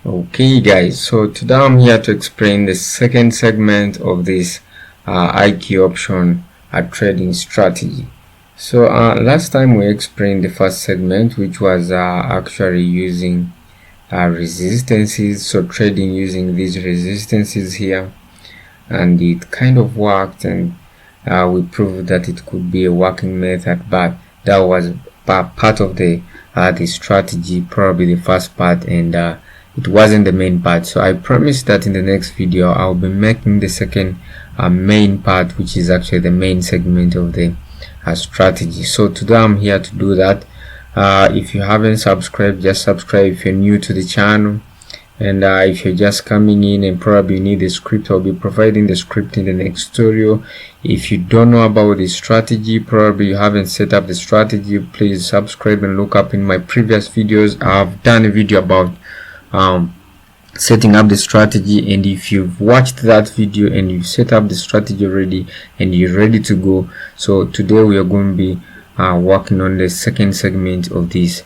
Okay guys, so today I'm here to explain the second segment of this IQ option trading strategy. So last time we explained the first segment, which was actually using resistances, so trading using these resistances here, and it kind of worked, and we proved that it could be a working method, but that was part of the strategy, probably the first part, and it wasn't the main part. So I promise that in the next video I'll be making the second main part, which is actually the main segment of the strategy. So today I'm here to do that. If you haven't subscribed, just subscribe if you're new to the channel, and if you're just coming in and probably need the script, I'll be providing the script in the next tutorial. If you don't know about the strategy, probably you haven't set up the strategy, please subscribe and look up in my previous videos. I've done a video about setting up the strategy, and if you've watched that video and you've set up the strategy already and you're ready to go, so today we are going to be working on the second segment of this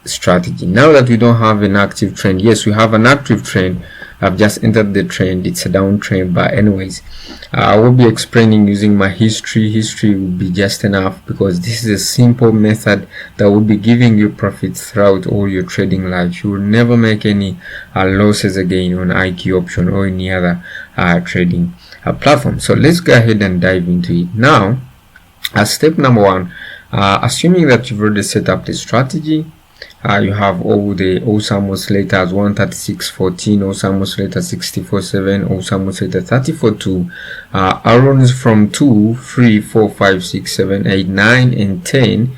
strategy. Now that we don't have an active trend, yes, we have an active trend. I've just entered the trend, it's a downtrend, but anyways, I will be explaining using my history. History will be just enough because this is a simple method that will be giving you profits throughout all your trading life. You will never make any losses again on IQ option or any other trading platform. So let's go ahead and dive into it now. Step number one, assuming that you've already set up the strategy, you have all the awesome oscillators 136.14, awesome oscillator 64.7, awesome oscillator 34.2, arrows from 2, 3, 4, 5, 6, 7, 8, 9, and 10.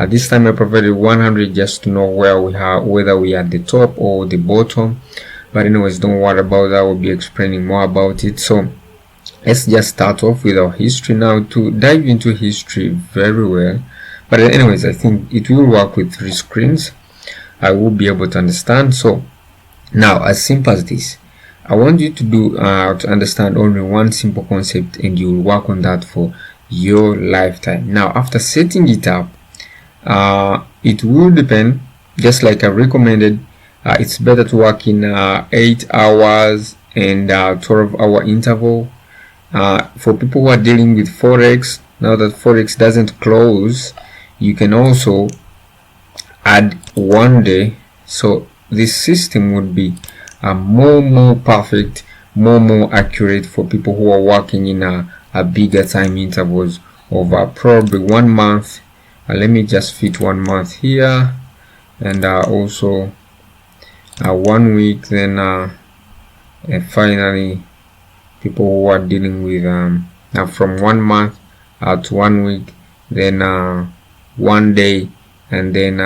This time I provided 100 just to know where we are, whether we are at the top or the bottom. But anyways, don't worry about that, we'll be explaining more about it. So let's just start off with our history now. To dive into history very well, but anyways, I think it will work with 3 screens. I will be able to understand. So now, as simple as this, I want you to do to understand only one simple concept, and you will work on that for your lifetime. Now, after setting it up, it will depend, just like I recommended. It's better to work in 8 hours and 12-hour interval. For people who are dealing with forex, now that forex doesn't close, you can also add 1 day. So this system would be more perfect, more accurate for people who are working in a bigger time intervals of probably 1 month. Let me just fit 1 month here, and also 1 week, then and finally people who are dealing with from 1 month to 1 week, then 1 day, and then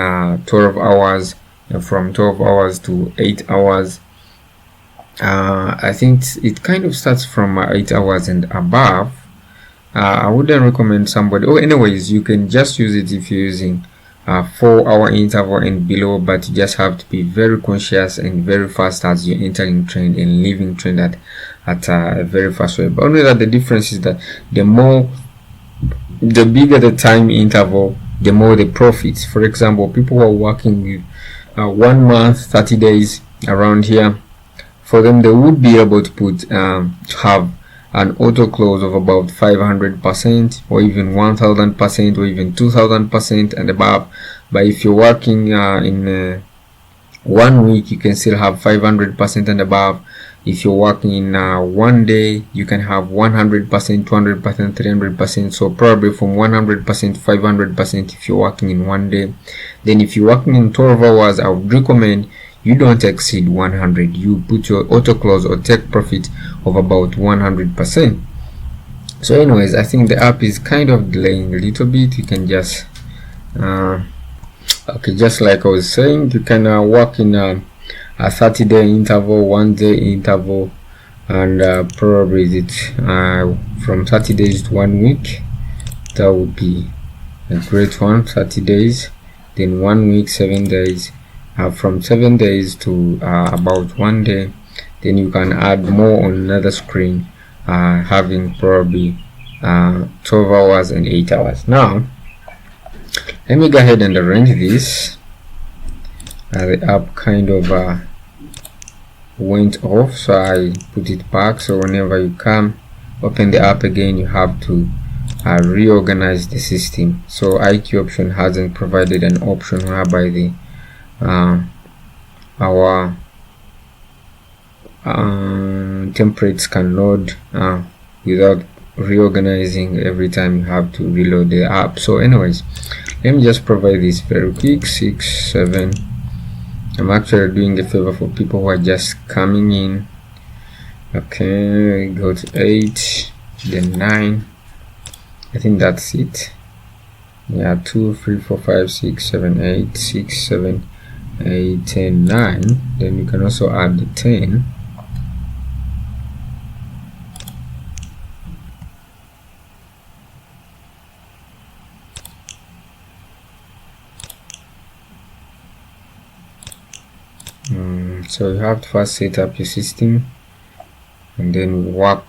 12 hours, from 12 hours to 8 hours. I think it kind of starts from 8 hours and above. I wouldn't recommend somebody, anyways, you can just use it if you're using 4-hour interval and below, but you just have to be very conscious and very fast as you're entering trend and leaving trend at a very fast way. But only that the difference is that the bigger the time interval, the more the profits. For example, people who are working with 1 month, 30 days around here, for them they would be able to put have an auto close of about 500% or even 1000% or even 2000% and above. But if you're working in 1 week, you can still have 500% and above. If you're working in 1 day, you can have 100%, 200%, 300%. So probably from 100% to 500% if you're working in 1 day. Then if you're working in 12 hours, I would recommend you don't exceed 100. You put your auto close or take profit of about 100%. So anyways, I think the app is kind of delaying a little bit. You can just okay, just like I was saying, you can work in a 30-day interval, 1 day interval, and probably it from 30 days to 1 week. That would be a great one. 30 days, then 1 week, 7 days, from 7 days to about 1 day. Then you can add more on another screen, having probably 12 hours and 8 hours. Now let me go ahead and arrange this. The app kind of went off, so I put it back. So whenever you come open the app again, you have to reorganize the system. So IQ option hasn't provided an option whereby the our templates can load without reorganizing every time you have to reload the app. So anyways, let me just provide this very quick. 6, 7. I'm actually doing a favor for people who are just coming in. Okay, go to 8, then 9. I think that's it. Yeah, 2, 3, 4, 5, 6, 7, 8, 6, 7, 8, 10, 9. Then you can also add the 10. So you have to first set up your system, and then we work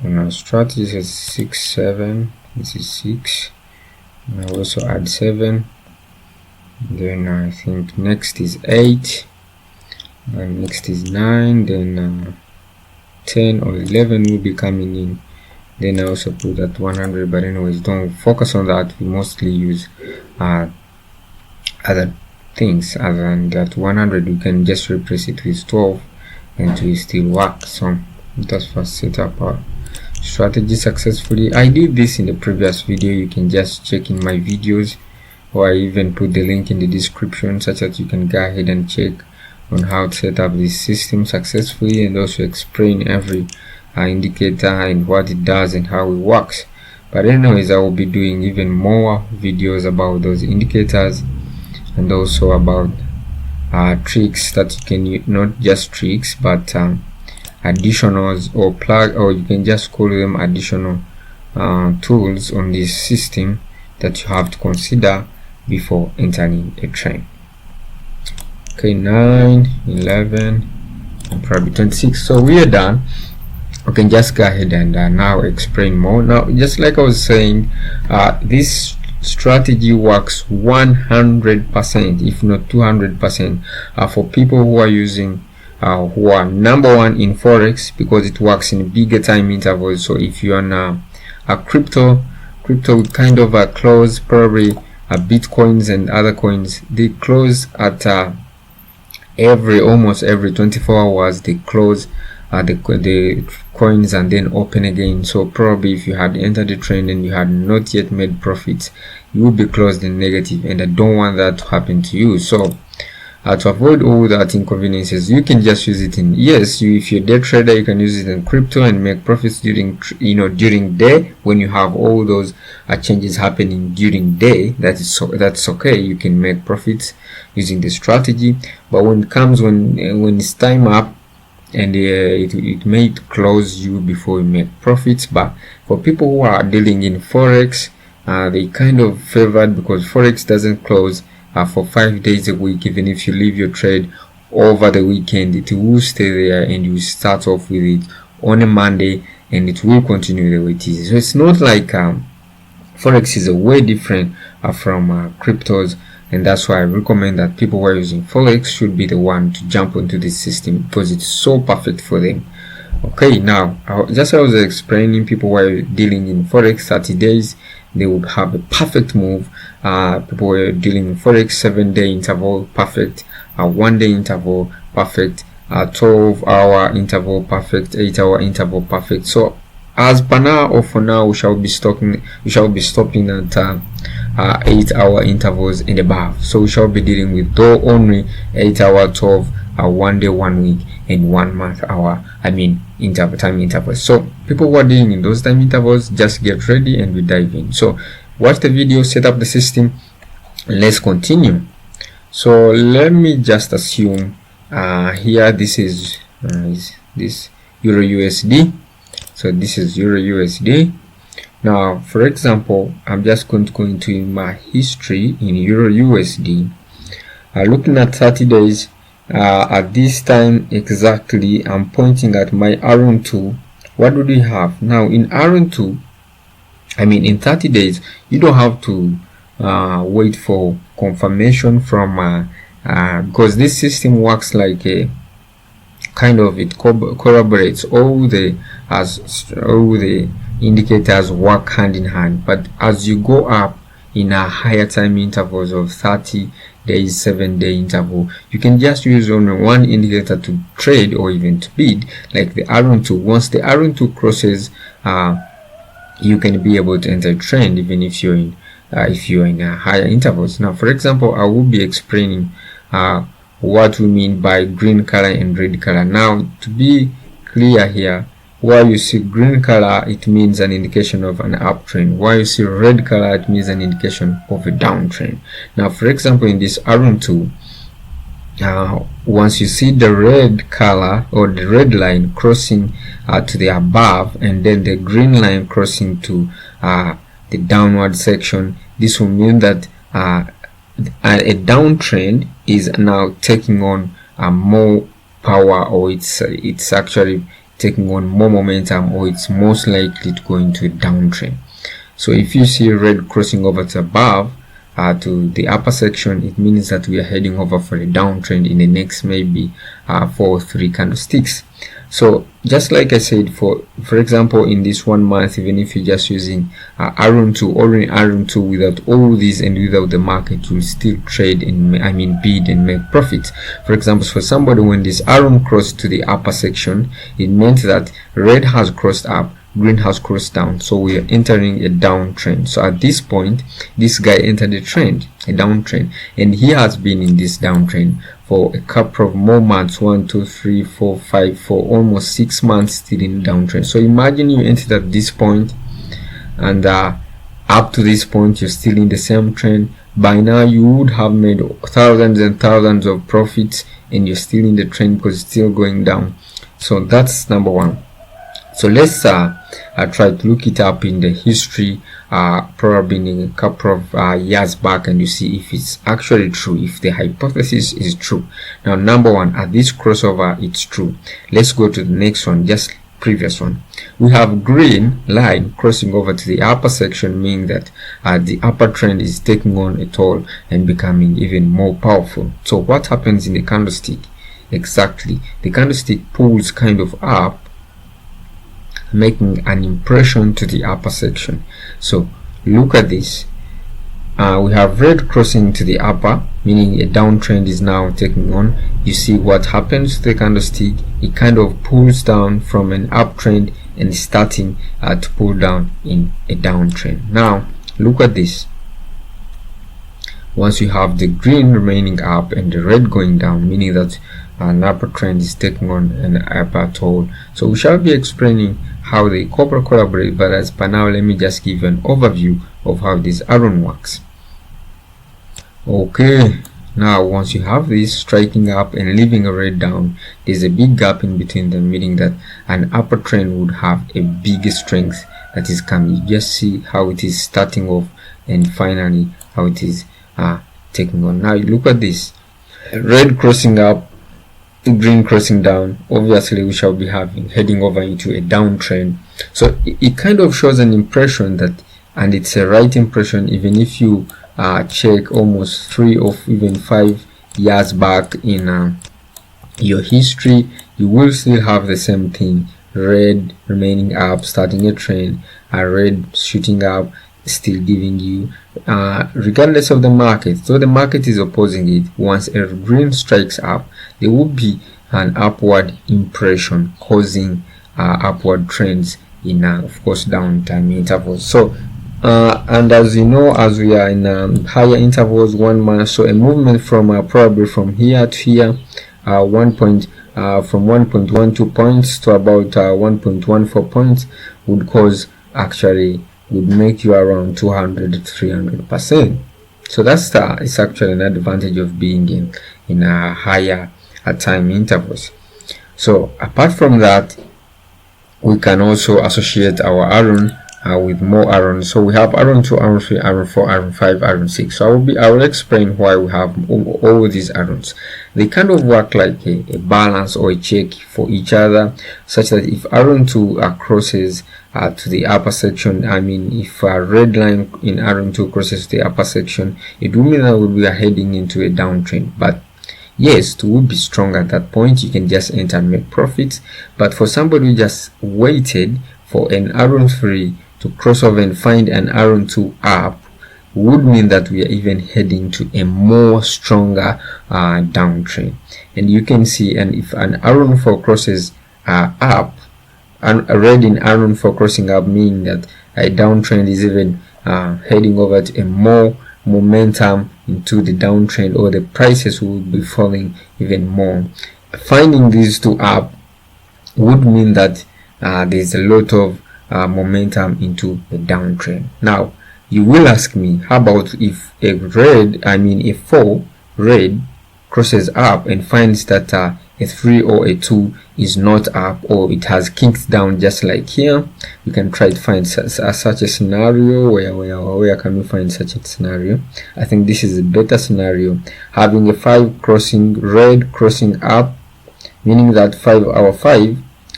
on our strategy. This is 6, 7. This is 6. And I also add 7. Then I think next is 8, and next is 9. Then 10 or 11 will be coming in. Then I also put that 100. But anyways, don't focus on that. We mostly use other things other than that 100. We can just replace it with 12 and it will still work. So let us first set up our strategy successfully. I did this in the previous video. You can just check in my videos, or I even put the link in the description such that you can go ahead and check on how to set up this system successfully, and also explain every indicator and what it does and how it works. But anyways, I will be doing even more videos about those indicators, and also about tricks that you can use, not just tricks but additionals or plug, or you can just call them additional tools on this system that you have to consider before entering a trend. Okay, 9, 11, and probably 26. So we are done. We can just go ahead and now explain more. Now, just like I was saying, this strategy works 100%, if not 200%, for people who are using who are number one in forex, because it works in bigger time intervals. So if you're on a crypto kind of close, probably bitcoins and other coins, they close at almost every 24 hours. They close the coins and then open again. So probably if you had entered the trend and you had not yet made profits, you will be closed in negative, and I don't want that to happen to you. So to avoid all that inconveniences, you can just use it in, if you're a day trader, you can use it in crypto and make profits during day, when you have all those changes happening during day. That's okay, you can make profits using the strategy. But when it comes when it's time up, and it may close you before you make profits. But for people who are dealing in forex, they kind of favored, because forex doesn't close for 5 days a week. Even if you leave your trade over the weekend, it will stay there, and you start off with it on a Monday, and it will continue the way it is. So it's not like forex is a way different from cryptos. And that's why I recommend that people who are using forex should be the one to jump onto this system, because it's so perfect for them. Okay, now just as I was explaining, people who are dealing in forex 30 days, they would have a perfect move. People who are dealing in forex 7-day interval, perfect. 1-day interval, perfect. 12-hour interval, perfect. 8-hour interval, perfect. So as per now, or for now, we shall be stopping at 8-hour intervals and above. So we shall be dealing with only 8-hour, 12, 1 day, 1 week, and 1 month hour. Time intervals. So people who are dealing in those time intervals, just get ready and we dive in. So watch the video, set up the system, and let's continue. So let me just assume here this is this Euro USD. So this is Euro USD. Now, for example, I'm just going to go into my history in Euro USD. Looking at 30 days, at this time exactly, I'm pointing at my Iron 2. What do we have now in Iron 2? In 30 days, you don't have to wait for confirmation from because this system works like kind of it corroborates all the indicators work hand in hand. But as you go up in a higher time intervals of 30 days, 7-day interval, you can just use only one indicator to trade or even to bid, like the R2. Once the R2 crosses, you can be able to enter a trend even if you're in higher intervals. Now, for example, I will be explaining what we mean by green color and red color. Now, to be clear here, while you see green color, it means an indication of an uptrend. While you see red color, it means an indication of a downtrend. Now, for example, in this R2, once you see the red color or the red line crossing to the above, and then the green line crossing to the downward section, this will mean that a downtrend is now taking on more power, or it's actually taking on more momentum, or it's most likely to go into a downtrend. So if you see red crossing over to above to the upper section, it means that we are heading over for a downtrend in the next maybe 4 or 3 candlesticks. So just like I said, for example, in this 1 month, even if you're just using R2, only R2 without all these and without the market, you'll still trade and bid and make profits. For example, for somebody, when this R1 crossed to the upper section, it meant that red has crossed up, green has crossed down, so we are entering a downtrend. So at this point, this guy entered a downtrend, and he has been in this downtrend for a couple of more months, 1, 2, 3, 4, 5, for almost 6 months still in downtrend. So imagine you entered at this point, and up to this point you're still in the same trend. By now you would have made thousands and thousands of profits, and you're still in the trend because it's still going down. So that's number one. So let's try to look it up in the history, probably in a couple of years back, and you see if it's actually true, if the hypothesis is true. Now, number one, at this crossover, it's true. Let's go to the next one, just previous one. We have green line crossing over to the upper section, meaning that the upper trend is taking on a toll and becoming even more powerful. So what happens in the candlestick? Exactly, the candlestick pulls kind of up, making an impression to the upper section. So look at this. We have red crossing to the upper, meaning a downtrend is now taking on. You see what happens to the candlestick? It kind of pulls down from an uptrend and is starting to pull down in a downtrend. Now look at this. Once you have the green remaining up and the red going down, meaning that an upper trend is taking on an upper toll. So we shall be explaining how they collaborate, but as per now, let me just give you an overview of how this iron works. Okay, now once you have this striking up and leaving a red down, there's a big gap in between them, meaning that an upper trend would have a big strength that is coming. You just see how it is starting off and finally how it is taking on. Now you look at this, red crossing up, green crossing down. Obviously we shall be heading over into a downtrend. So it kind of shows an impression that, and it's a right impression, even if you check almost 3 or even 5 years back in your history, you will still have the same thing. Red remaining up, starting a trend, red shooting up, still giving you, regardless of the market. So the market is opposing it. Once a green strikes up, there will be an upward impression, causing upward trends in of course down time intervals. So and as you know, as we are in higher intervals, 1 month, so a movement from probably from here to here, from 1.12 points to about 1.14 points would cause, actually would make you around 200-300%. So that's it's actually an advantage of being in a higher time intervals. So apart from that, we can also associate our iron with more iron. So we have iron 2, iron 3, iron 4, iron 5, iron 6. So I will explain why we have all these irons. They kind of work like a balance or a check for each other, such that if iron 2 crosses to the upper section, if a red line in iron 2 crosses to the upper section, it will mean that we are heading into a downtrend. But yes, it will be strong at that point. You can just enter and make profits. But for somebody who just waited for an Iron 3 to cross over and find an Iron 2 up, would mean that we are even heading to a more stronger downtrend. And you can see, and if an Iron 4 crosses up, and a red in Iron 4 crossing up, meaning that a downtrend is even heading over to a more momentum into the downtrend, or the prices will be falling even more. Finding these two up would mean that there's a lot of momentum into the downtrend. Now you will ask me, how about if a 4 red crosses up and finds that a 3 or a 2 is not up, or it has kicked down, just like here? You can try to find such a scenario. Where can we find such a scenario? I think this is a better scenario. Having a 5 crossing, red crossing up, meaning that 5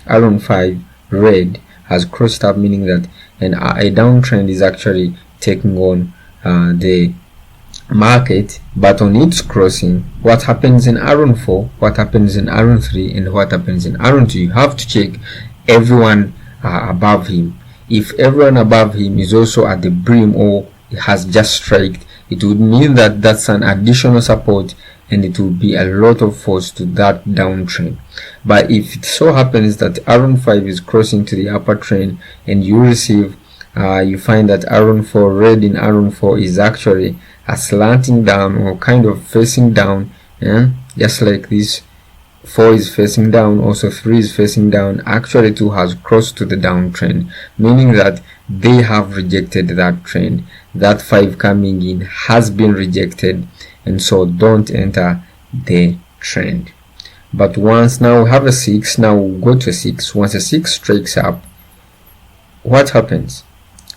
Iron 5 red has crossed up, meaning that a downtrend is actually taking on the market. But on its crossing, what happens in Iron 4, what happens in Iron 3, and what happens in Iron 2? You have to check everyone above him. If everyone above him is also at the brim, or has just struck, it would mean that that's an additional support, and it will be a lot of force to that downtrend. But if it so happens that Iron 5 is crossing to the upper trend, and you receive you find that Iron 4, red in Iron 4, is actually slanting down, or kind of facing down, just like this. 4 is facing down, also 3 is facing down. Actually 2 has crossed to the downtrend, meaning that they have rejected that trend. That 5 coming in has been rejected, and so don't enter the trend. But once, now we have a 6, now we'll go to a 6. Once a 6 strikes up, what happens?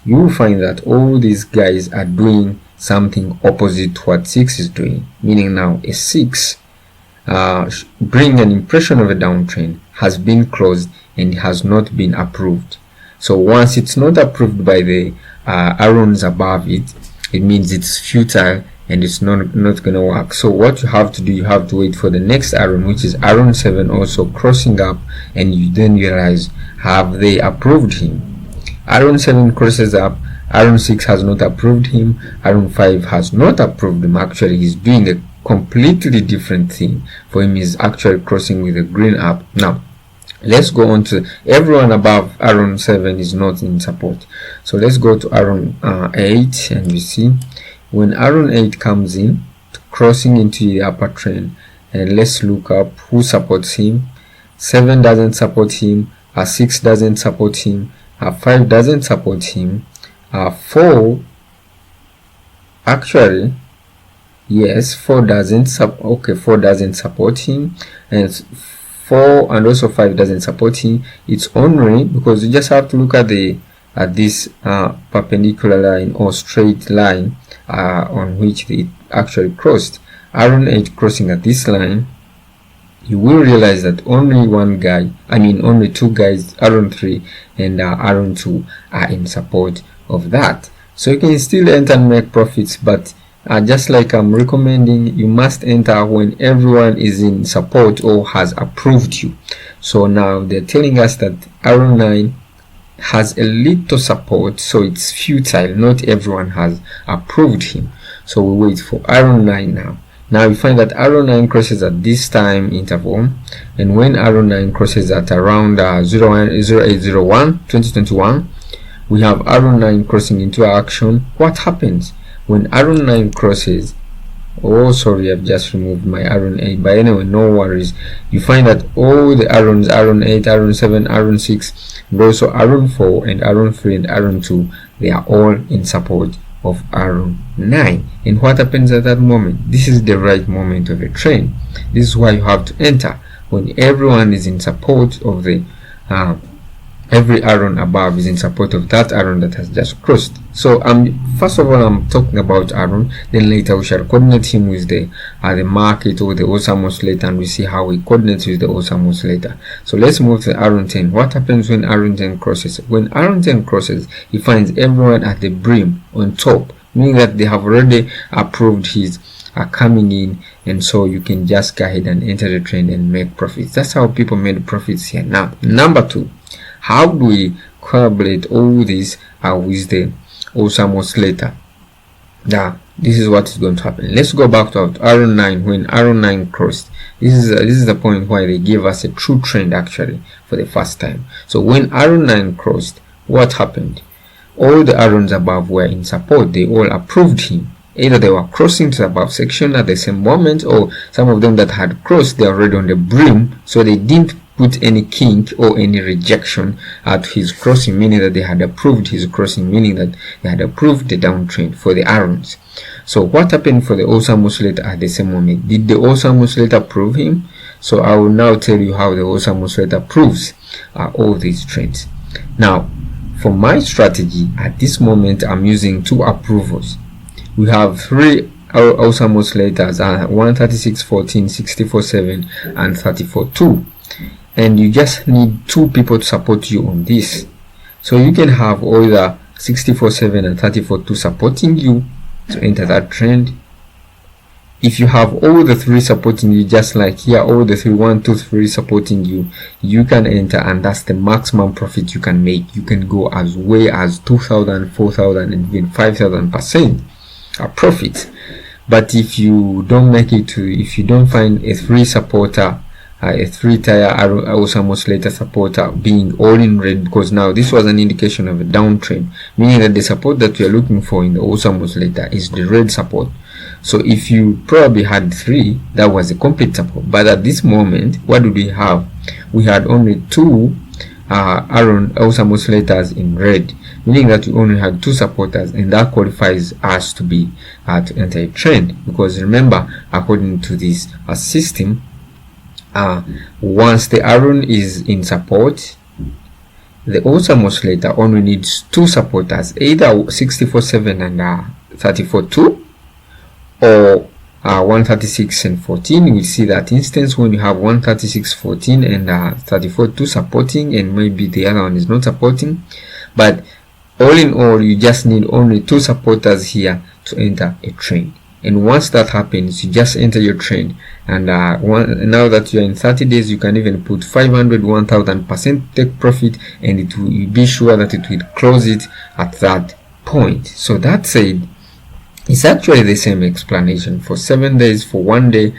You will find that all these guys are doing something opposite to what 6 is doing, meaning now a 6 bring an impression of a downtrend, has been closed, and has not been approved. So once it's not approved by the irons above it, it means it's futile and it's not gonna work. So what you have to do, you have to wait for the next iron, which is Iron 7, also crossing up, and you then realize, have they approved him? Iron 7 crosses up, Iron 6 has not approved him, Iron 5 has not approved him. Actually, he's doing a completely different thing. For him, he's actually crossing with a green up. Now let's go on to everyone above Iron 7 is not in support. So let's go to Iron 8, and we see when Iron 8 comes in, crossing into the upper trend, and let's look up who supports him. 7 doesn't support him, 6 doesn't support him, 5 doesn't support him, 4 actually, yes, 4 doesn't 4 doesn't support him, and 4 and also 5 doesn't support him. It's only because you just have to look at this perpendicular line or straight line on which it actually crossed. Iron 8 crossing at this line, you will realize that only only 2 guys, Iron 3 and Iron 2, are in support of that. So you can still enter and make profits, but just like I'm recommending, you must enter when everyone is in support or has approved you. So now they're telling us that Iron 9 has a little support, so it's futile. Not everyone has approved him. So we wait for Iron 9 now. Now we find that Iron 9 crosses at this time interval, and when Iron 9 crosses at around 0801 2021, we have Iron 9 crossing into action. What happens when Iron 9 crosses? Oh, sorry, I've just removed my Iron 8, but anyway, no worries. You find that all the irons, Iron 8, Iron 7, Iron 6, and also Iron 4 and Iron 3 and Iron 2, they are all in support of Iron 9. And what happens at that moment? This is the right moment of a trend. This is why you have to enter when everyone is in support of the every iron above is in support of that iron that has just crossed. So first of all, I'm talking about iron, then later we shall coordinate him with the market or the awesome oscillator, and we see how we coordinate with the awesome oscillator. So let's move to Iron 10. What happens when Iron 10 crosses? When Iron 10 crosses, he finds everyone at the brim on top, meaning that they have already approved his are coming in, and so you can just go ahead and enter the trend and make profits. That's how people made profits here. Now, number 2, how do we correlate all this with the awesome oscillator? Now, this is what is going to happen. Let's go back to arrow 9. When arrow 9 crossed, this is the point where they gave us a true trend actually for the first time. So when arrow 9 crossed, what happened? All the arrows above were in support. They all approved him. Either they were crossing to the above section at the same moment, or some of them that had crossed, they're already on the brim, so they didn't put any kink or any rejection at his crossing, meaning that they had approved his crossing, meaning that they had approved the downtrend for the arrows. So what happened for the awesome oscillator at the same moment? Did the awesome oscillator prove him? So I will now tell you how the awesome oscillator proves all these trends. Now, for my strategy at this moment, I'm using 2 approvals. We have 3 awesome oscillators, 136.14, 64.7, and 34.2. And you just need 2 people to support you on this. So you can have either 64.7 and 34.2 supporting you to enter that trend. If you have all the 3 supporting you, just like here, all the 3, 1, 2, 3 supporting you, you can enter, and that's the maximum profit you can make. You can go as way as 2,000, 4,000, and even 5,000% profit. But if you don't make it to, if you don't find a 3 supporter, a 3-tier awesome oscillator supporter being all in red, because now this was an indication of a downtrend, meaning that the support that we are looking for in the awesome oscillator is the red support. So if you probably had 3, that was a complete support. But at this moment, what do we have? We had only 2 awesome oscillators in red, meaning that we only had 2 supporters, and that qualifies us to be to enter a trend. Because remember, according to this system, once the arrow is in support, the awesome oscillator only needs 2 supporters, either 64.7 and 34.2, or 136 and 14. We see that instance when you have 136.14 and 34.2 supporting, and maybe the other one is not supporting. But all in all, you just need only 2 supporters here to enter a trend. And once that happens, you just enter your trend. And now that you're in 30 days, you can even put 500, 1000% take profit, and it will, you'll be sure that it will close it at that point. So that said, it's actually the same explanation for 7 days, for 1 day,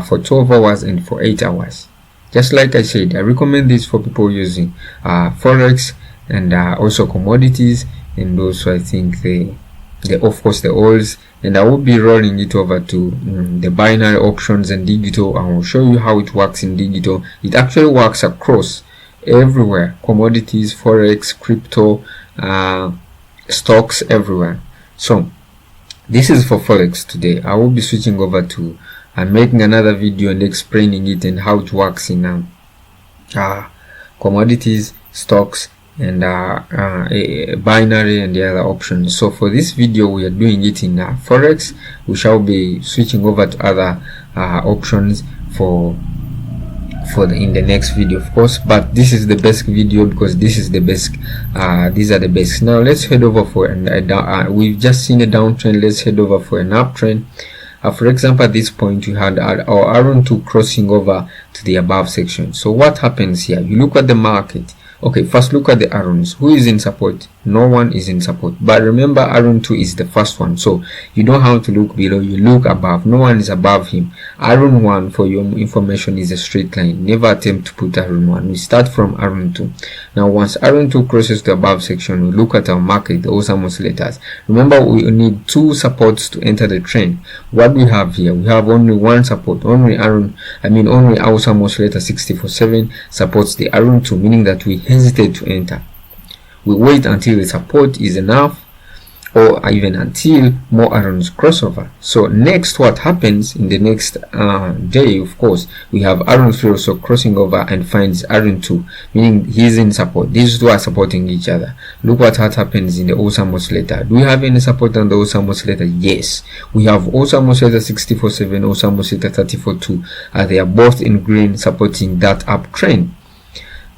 for 12 hours, and for 8 hours. Just like I said, I recommend this for people using forex and also commodities, and also I think the of course the oils. And I will be rolling it over to the binary options and digital. I will show you how it works in digital. It actually works across everywhere: commodities, forex, crypto, stocks, everywhere. So this is for forex today. I will be switching over to and making another video and explaining it and how it works in commodities, stocks, and binary and the other options. So for this video, we are doing it in forex. We shall be switching over to other options in the next video, of course. But this is the best video because this is the best. These are the best. Now let's head over for we've just seen a downtrend. Let's head over for an uptrend. For example, at this point we had our arrow 2 crossing over to the above section. So what happens here? You look at the market. Okay, first look at the arrows. Who is in support? No one is in support. But remember, arrow 2 is the first one, so you don't have to look below, you look above. No one is above him. Arrow 1, for your information, is a straight line. Never attempt to put arrow 1. We start from arrow 2. Now once arrow 2 crosses the above section, we look at our market, the awesome oscillators. Remember, we need 2 supports to enter the trend. What we have here, we have only 1 support. Only awesome oscillator 64.7 supports the arrow 2, meaning that we hesitate to enter. We wait until the support is enough, or even until more arrows crossover. So next, what happens in the next day, of course, we have arrow 3 also crossing over and finds arrow 2, meaning he's in support. These 2 are supporting each other. Look what happens in the awesome oscillator. Do we have any support on the awesome oscillator? Yes, we have awesome oscillator 64.7, awesome oscillator 34.2. They are both in green, supporting that uptrend.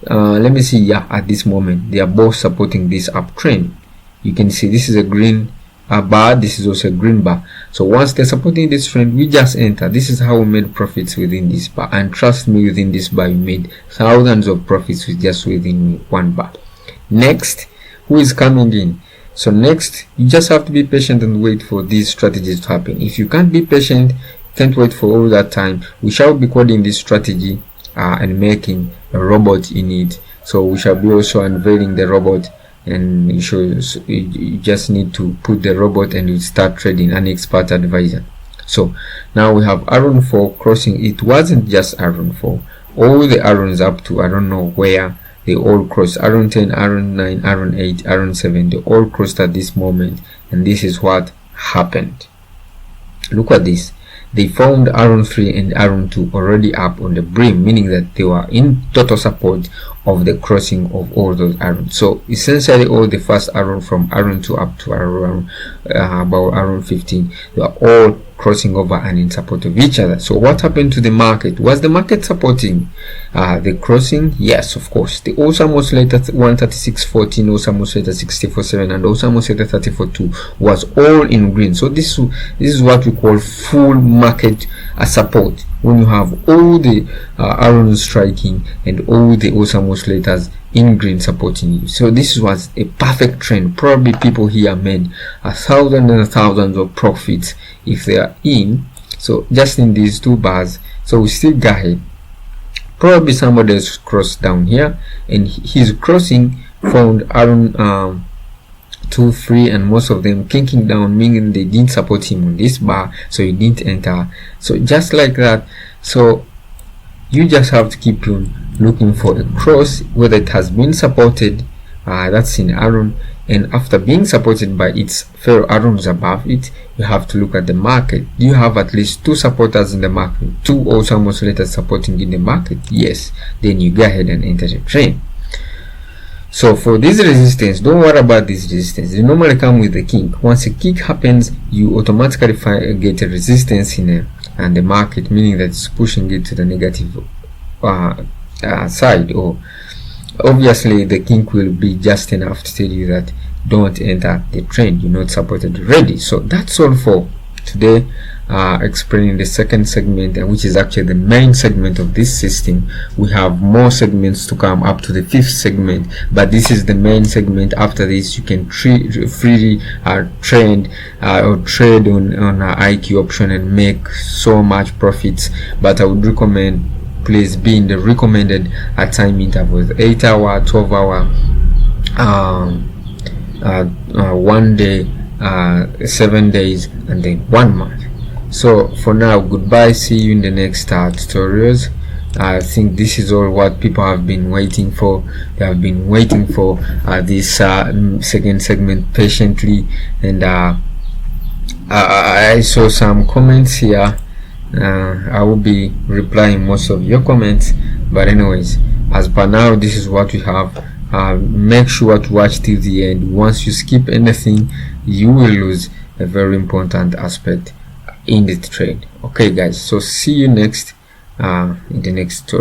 Let me see. Yeah, at this moment they are both supporting this uptrend. You can see this is a green bar, this is also a green bar. So once they're supporting this trend, we just enter. This is how we made profits within this bar, and trust me, within this bar you made thousands of profits with just within one bar. Next, who is coming in? So next, you just have to be patient and wait for these strategies to happen. If you can't be patient, can't wait for all that time, we shall be coding this strategy and making a robot in it. So we shall be also unveiling the robot, and you just need to put the robot and you start trading, an expert advisor. So now we have Iron 4 crossing. It wasn't just Iron 4, all the irons up to I don't know where, they all crossed. Iron 10, Iron 9, Iron 8, Iron 7, they all crossed at this moment, and this is what happened. Look at this. They found Iron 3 and Iron 2 already up on the brim, meaning that they were in total support of the crossing of all those irons. So essentially all the first iron from Iron 2 up to around about Iron 15, they are all crossing over and in support of each other. So what happened to the market? Was the market supporting the crossing? Yes, of course. The Oscillator Oscillator 136.14, Oscillator Oscillator 64.7, and Oscillator Oscillator 34.2 was all in green. So this is what we call full market support, when you have all the irons striking and all the Oscillator oscillators in green supporting you. So this was a perfect trend. Probably people here made thousands and thousands of profits if they are in. So just in these two bars. So we still got ahead. Probably somebody has crossed down here, and his crossing found Iron 2, 3, and most of them kinking down, meaning they didn't support him on this bar, so he didn't enter. So just like that. So you just have to keep on looking for a cross, whether it has been supported, that's in Iron, and after being supported by its fellow irons above it, you have to look at the market. Do you have at least two supporters in the market, two Oscillator oscillators supporting in the market? Yes, then you go ahead and enter the trade. So for this resistance, don't worry about this resistance. They normally come with a kick. Once a kick happens, you automatically get a resistance in the market, meaning that it's pushing it to the negative side, or obviously the kink will be just enough to tell you that don't enter the trend, you're not supported already. So that's all for today, explaining the second segment, and which is actually the main segment of this system. We have more segments to come up to the 5th segment, but this is the main segment. After this, you can freely trade on IQ option and make so much profits. But I would recommend, please be in the recommended time intervals, 8 hour, 12 hour, 1 day, 7 days, and then 1 month. So for now, goodbye, see you in the next tutorials. I think this is all what people have been waiting for. They have been waiting for this second segment patiently, and I saw some comments here. I will be replying most of your comments, but anyways, as per now, this is what we have. Make sure to watch till the end. Once you skip anything, you will lose a very important aspect in the trade. Okay guys, so see you next in the next tutorial.